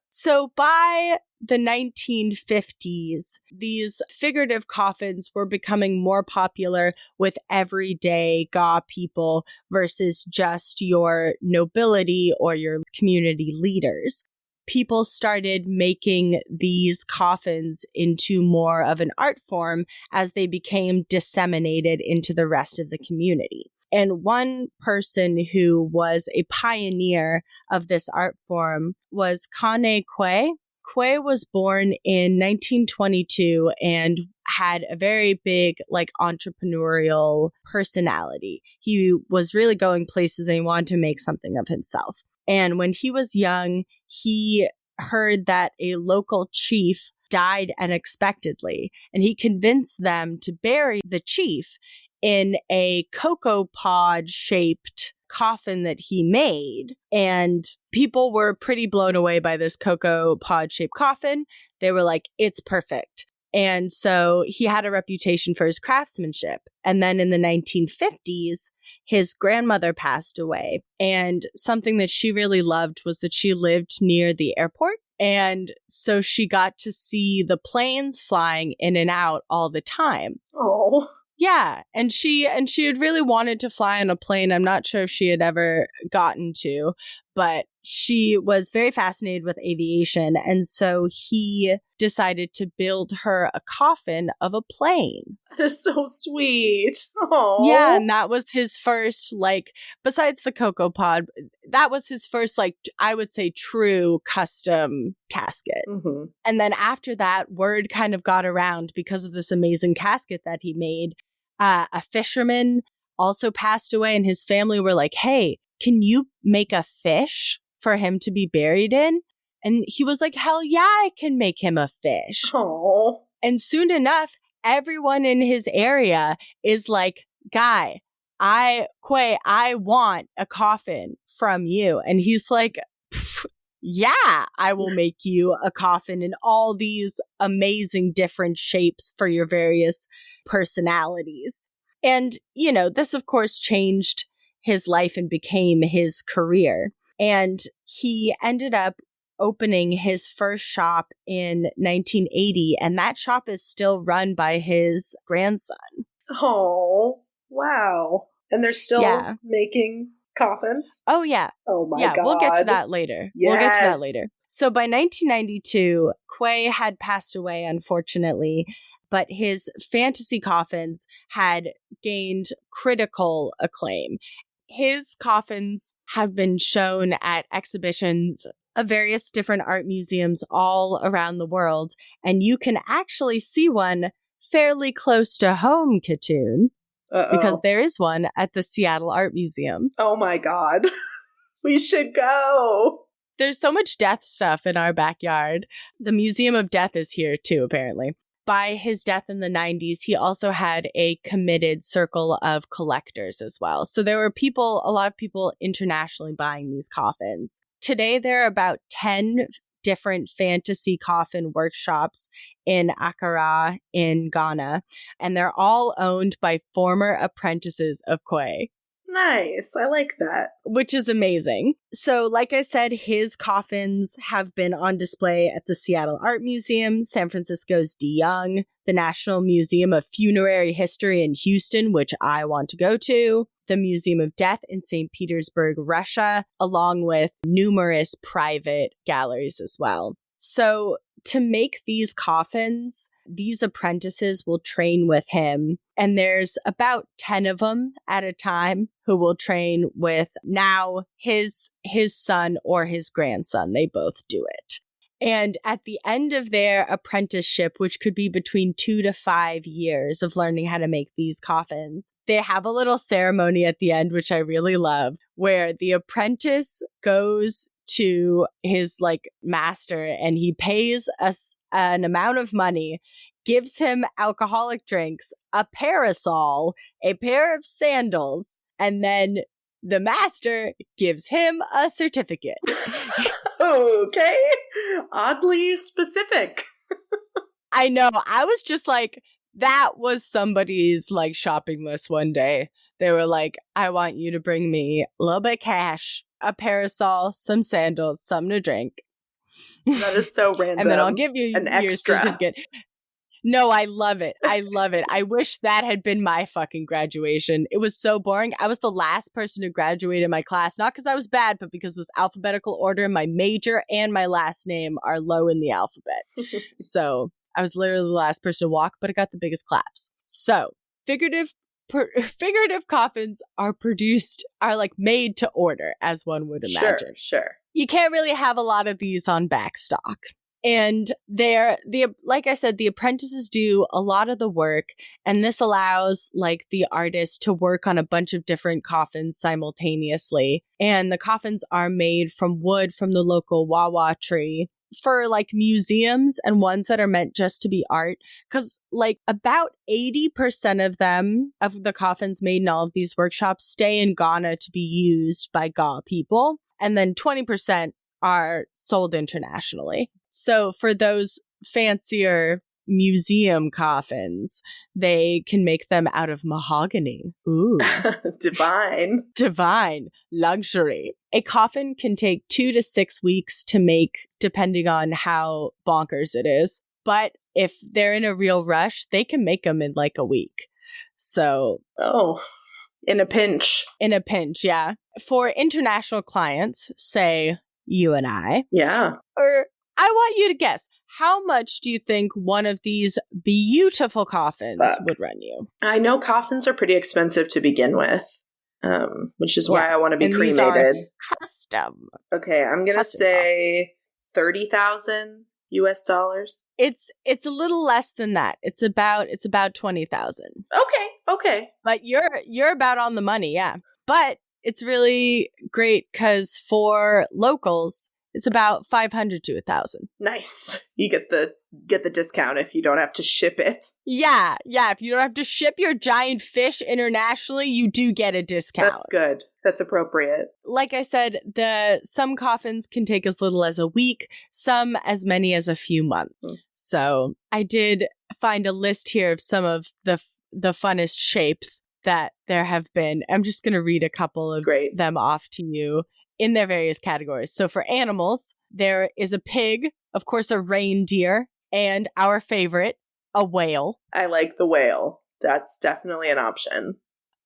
So by the 1950s, these figurative coffins were becoming more popular with everyday Ga people versus just your nobility or your community leaders. People started making these coffins into more of an art form as they became disseminated into the rest of the community. And one person who was a pioneer of this art form was Kane Kwe. Kwe was born in 1922 and had a very big, like, entrepreneurial personality. He was really going places and he wanted to make something of himself. And when he was young, he heard that a local chief died unexpectedly, and he convinced them to bury the chief in a cocoa pod shaped coffin that he made. And people were pretty blown away by this cocoa pod shaped coffin. They were like, it's perfect. And so he had a reputation for his craftsmanship. And then in the 1950s, his grandmother passed away. And something that she really loved was that she lived near the airport. And so she got to see the planes flying in and out all the time. Oh. Yeah, and she had really wanted to fly on a plane. I'm not sure if she had ever gotten to, but she was very fascinated with aviation. And so he decided to build her a coffin of a plane. That is so sweet. Oh. Yeah, and that was his first, like, besides the cocoa pod, that was his first, like, I would say true custom casket. Mm-hmm. And then after that, word kind of got around because of this amazing casket that he made. A fisherman also passed away, and his family were like, hey, can you make a fish for him to be buried in? And he was like, hell yeah, I can make him a fish. Oh. And soon enough, everyone in his area is like, Guy, I want a coffin from you. And he's like, yeah, I will make you a coffin in all these amazing different shapes for your various personalities. And, you know, this of course changed his life and became his career. And he ended up opening his first shop in 1980, and that shop is still run by his grandson. Oh, wow. And they're still making coffins? Oh, yeah. Oh, my God. Yeah, we'll get to that later. Yes. We'll get to that later. So by 1992, Quay had passed away, unfortunately. but his fantasy coffins had gained critical acclaim. His coffins have been shown at exhibitions of various different art museums all around the world, and you can actually see one fairly close to home, Katoon, because there is one at the Seattle Art Museum. Oh my God. We should go. There's so much death stuff in our backyard. The Museum of Death is here too, apparently. By his death in the 90s, he also had a committed circle of collectors as well. So there were a lot of people internationally buying these coffins. Today, there are about 10 different fantasy coffin workshops in Accra in Ghana, and they're all owned by former apprentices of Quay. Nice. I like that. Which is amazing. So, like I said, his coffins have been on display at the Seattle Art Museum, San Francisco's De Young, the National Museum of Funerary History in Houston, which I want to go to, the Museum of Death in St. Petersburg, Russia, along with numerous private galleries as well. So, to make these coffins, these apprentices will train with him, and there's about 10 of them at a time who will train with now his son or his grandson. They both do it. And at the end of their apprenticeship, which could be between 2 to 5 years of learning how to make these coffins, they have a little ceremony at the end, which I really love, where the apprentice goes to his master and he pays an amount of money, gives him alcoholic drinks, a parasol, a pair of sandals, and then the master gives him a certificate. Okay. Oddly specific. I know. I was just like, that was somebody's shopping list one day. They were like, I want you to bring me a little bit of cash, a parasol, some sandals, something to drink. That is so random. And then I'll give you an your extra certificate. No, I love it. I love it. I wish that had been my fucking graduation. It was so boring. I was the last person to graduate in my class, not because I was bad, but because it was alphabetical order. My major and my last name are low in the alphabet. So I was literally the last person to walk, but I got the biggest claps. So figurative coffins are made to order, as one would imagine. Sure. You can't really have a lot of these on backstock. And like I said, the apprentices do a lot of the work, and this allows the artist to work on a bunch of different coffins simultaneously. And the coffins are made from wood from the local wawa tree for museums and ones that are meant just to be art. Because about 80% of the coffins made in all of these workshops stay in Ghana to be used by Ga people. And then 20% are sold internationally. So for those fancier museum coffins, they can make them out of mahogany. Ooh. Divine. Luxury. A coffin can take 2 to 6 weeks to make, depending on how bonkers it is. But if they're in a real rush, they can make them in a week. So... Oh, in a pinch. Yeah. For international clients, say you and I. Yeah. Or I want you to guess, how much do you think one of these beautiful coffins would run you? I know coffins are pretty expensive to begin with, which is why I want to be cremated. These are custom. Okay, I'm going to say $30,000 US. It's a little less than that. It's about 20,000. Okay. But you're about on the money, yeah. But it's really great because for locals, it's about 500 to 1,000. Nice. You get the discount if you don't have to ship it. Yeah. If you don't have to ship your giant fish internationally, you do get a discount. That's good. That's appropriate. Like I said, some coffins can take as little as a week, some as many as a few months. So I did find a list here of some of the funnest shapes that there have been. I'm just going to read a couple of them off to you in their various categories. So for animals, there is a pig, of course, a reindeer, and our favorite, a whale. I like the whale. That's definitely an option.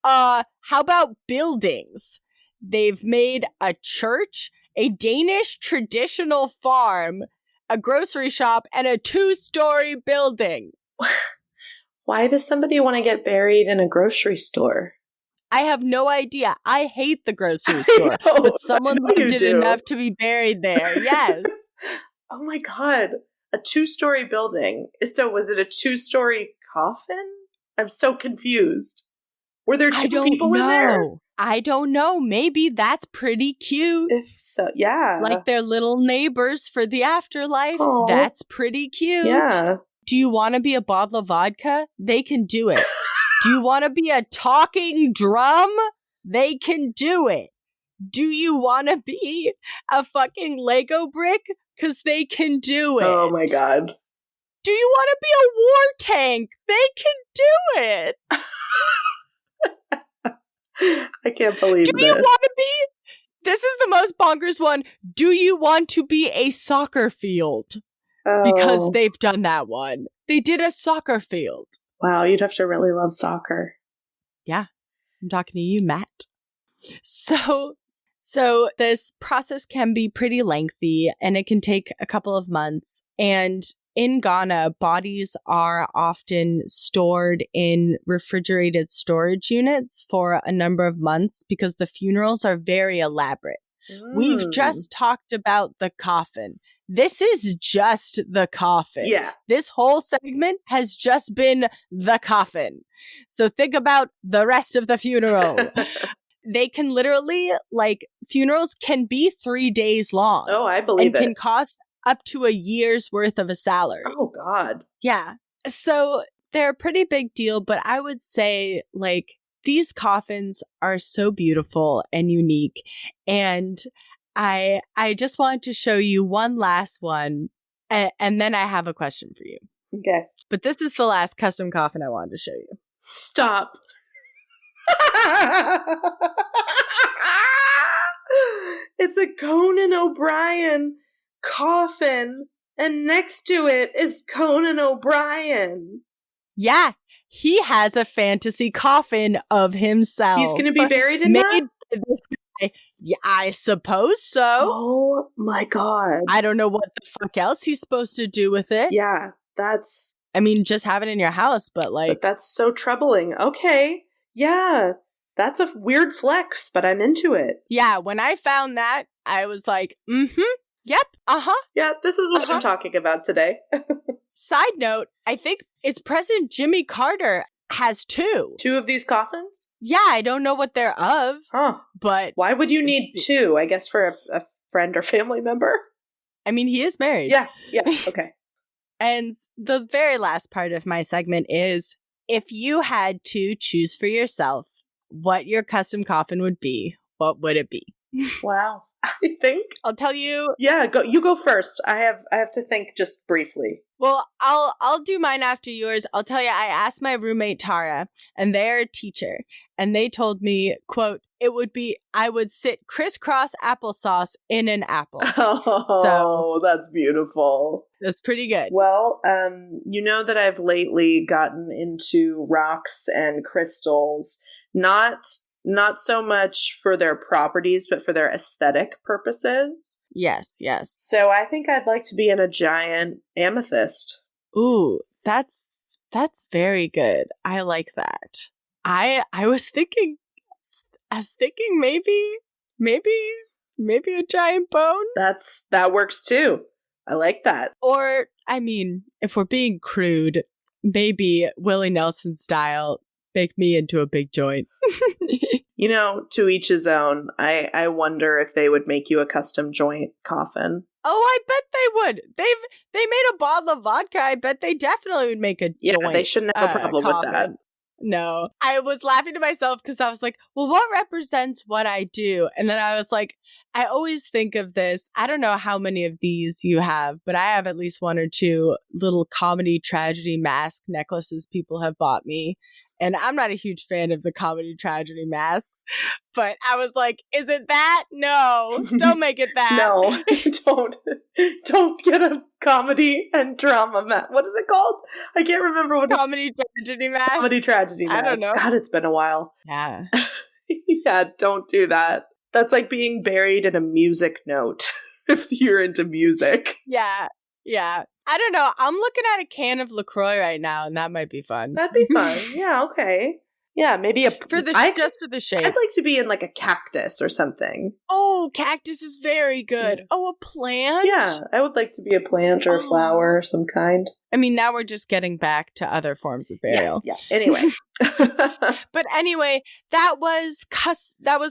How about buildings? They've made a church, a Danish traditional farm, a grocery shop, and a 2-story building. Why does somebody want to get buried in a grocery store? I have no idea. I hate the grocery store, but someone loved it enough to be buried there. Yes. Oh my God. A 2-story building. So was it a 2-story coffin? I'm so confused. Were there 2 people in there? I don't know. Maybe that's pretty cute. If so, yeah. Like their little neighbors for the afterlife. Aww. That's pretty cute. Yeah. Do you want to be a bottle of vodka? They can do it. Do you want to be a talking drum? They can do it. Do you want to be a fucking Lego brick? Because they can do it. Oh my God. Do you want to be a war tank? They can do it. I can't believe this. Do you want to be... This is the most bonkers one. Do you want to be a soccer field? Oh. Because they've done that one. They did a soccer field. Wow, you'd have to really love soccer. Yeah, I'm talking to you, Matt. So this process can be pretty lengthy and it can take a couple of months. And in Ghana, bodies are often stored in refrigerated storage units for a number of months because the funerals are very elaborate. We've just talked about the coffin. This is just the coffin. Yeah. This whole segment has just been the coffin. So think about the rest of the funeral. They can literally, funerals can be 3 days long. Oh, I believe it. And can cost up to a year's worth of a salary. Oh, God. Yeah. So they're a pretty big deal, but I would say, these coffins are so beautiful and unique. And I just wanted to show you one last one, and then I have a question for you. Okay. But this is the last custom coffin I wanted to show you. Stop. It's a Conan O'Brien coffin, and next to it is Conan O'Brien. Yeah, he has a fantasy coffin of himself. He's going to be buried in that? This guy. Yeah, I suppose so. Oh my God. I don't know what the fuck else he's supposed to do with it. Yeah, that's... I mean, just have it in your house, but But that's so troubling. Okay. Yeah. That's a weird flex, but I'm into it. Yeah, when I found that, I was like, yep, Yeah, this is what I'm talking about today. Side note, I think it's President Jimmy Carter has 2. 2 of these coffins? Yeah, I don't know what they're of. Huh. But why would you need 2? I guess for a friend or family member? I mean, he is married. Yeah, okay. And the very last part of my segment is, if you had to choose for yourself what your custom coffin would be, what would it be? Wow. I think I'll tell you. Yeah, you go first. I have to think just briefly. Well, I'll do mine after yours. I'll tell you, I asked my roommate Tara, and they're a teacher, and they told me, quote, it would be, I would sit crisscross applesauce in an apple. Oh, so, that's beautiful. That's pretty good. Well, you know that I've lately gotten into rocks and crystals, not so much for their properties, but for their aesthetic purposes. Yes. So I think I'd like to be in a giant amethyst. Ooh, that's very good. I like that. I was thinking maybe a giant bone. That works too. I like that. Or, I mean, if we're being crude, maybe Willie Nelson style, make me into a big joint. You know, to each his own. I wonder if they would make you a custom joint coffin. Oh, I bet they would. They made a bottle of vodka. I bet they definitely would make a joint. Yeah, they shouldn't have a problem with that. No. I was laughing to myself because I was like, well, what represents what I do? And then I was like, I always think of this. I don't know how many of these you have, but I have at least 1 or 2 little comedy tragedy mask necklaces people have bought me. And I'm not a huge fan of the comedy tragedy masks, but I was like, is it that? No, don't make it that. No, don't get a comedy and drama mask. What is it called? I can't remember what comedy tragedy mask. Comedy tragedy mask. I don't know. God, it's been a while. Yeah. Yeah, don't do that. That's like being buried in a music note if you're into music. Yeah. I don't know. I'm looking at a can of LaCroix right now, and that might be fun. That'd be fun. Yeah, okay. Yeah, maybe just for the shape. I'd like to be in like a cactus or something. Oh, cactus is very good. Yeah. Oh, a plant? Yeah, I would like to be a plant or a flower of some kind. I mean, now we're just getting back to other forms of burial. Yeah. Anyway. But anyway, that was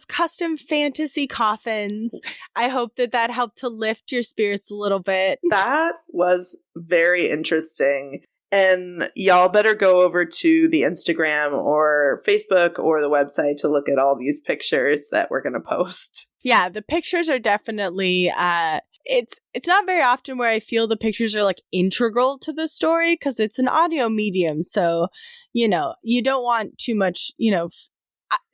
custom fantasy coffins. I hope that helped to lift your spirits a little bit. That was very interesting. And y'all better go over to the Instagram or Facebook or the website to look at all these pictures that we're going to post. Yeah, the pictures are definitely it's not very often where I feel the pictures are like integral to the story because it's an audio medium. So, you don't want too much,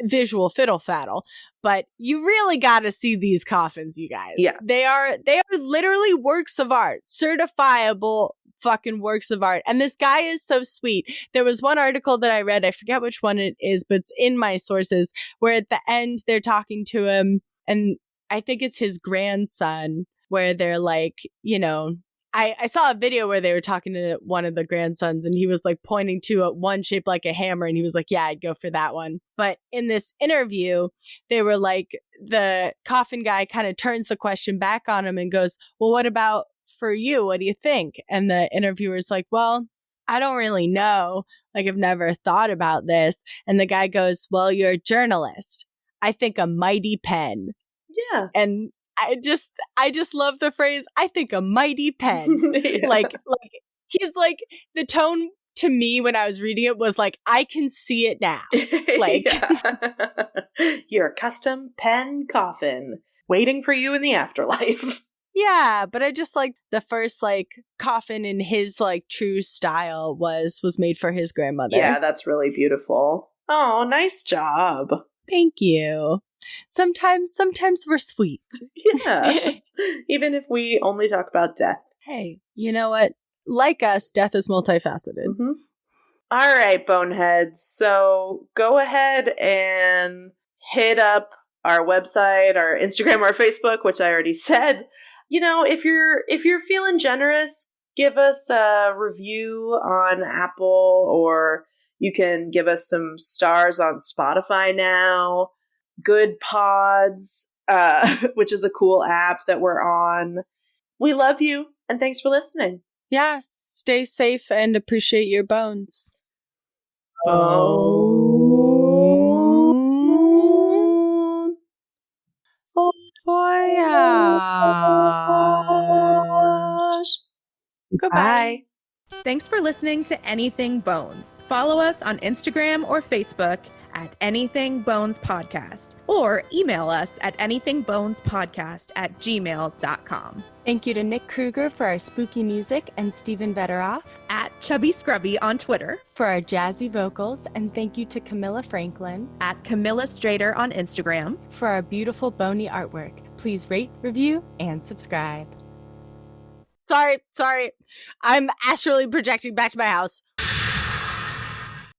visual fiddle faddle, but you really got to see these coffins, you guys. Yeah. They are literally works of art, certifiable fucking works of art. And this guy is so sweet. There was one article that I read, I forget which one it is, but it's in my sources, where at the end they're talking to him, and I think it's his grandson, where they're like, I saw a video where they were talking to one of the grandsons, and he was like pointing to one shaped like a hammer, and he was like, yeah, I'd go for that one. But in this interview, they were like, the coffin guy kind of turns the question back on him and goes, well, what about for you? What do you think? And the interviewer's like, well, I don't really know. Like, I've never thought about this. And the guy goes, well, you're a journalist. I think a mighty pen. Yeah. And I just love the phrase, I think a mighty pen. Yeah. Like he's like, the tone to me when I was reading it was like, I can see it now. Like, your custom pen coffin waiting for you in the afterlife. yeah, but I just like the first like coffin in his like true style was made for his grandmother. Yeah, that's really beautiful. Oh, nice job. Thank you. Sometimes we're sweet. Yeah. Even if we only talk about death. Hey, you know what? Like us, death is multifaceted. Mm-hmm. All right, boneheads. So go ahead and hit up our website, our Instagram, our Facebook, which I already said. If you're feeling generous, give us a review on Apple, or you can give us some stars on Spotify now. Good Pods, which is a cool app that we're on. We love you, and thanks for listening. Yeah, stay safe and appreciate your bones. Goodbye. Thanks for listening to Anything Bones. Follow us on Instagram or Facebook at Anything Bones Podcast, or email us at anythingbonespodcast@gmail.com. Thank you to Nick Kruger for our spooky music and Stephen Vetteroff At Chubby Scrubby on Twitter. for our jazzy vocals, and thank you to Camilla Franklin At Camilla Strader on Instagram. for our beautiful bony artwork. Please rate, review, and subscribe. Sorry. I'm astrally projecting back to my house.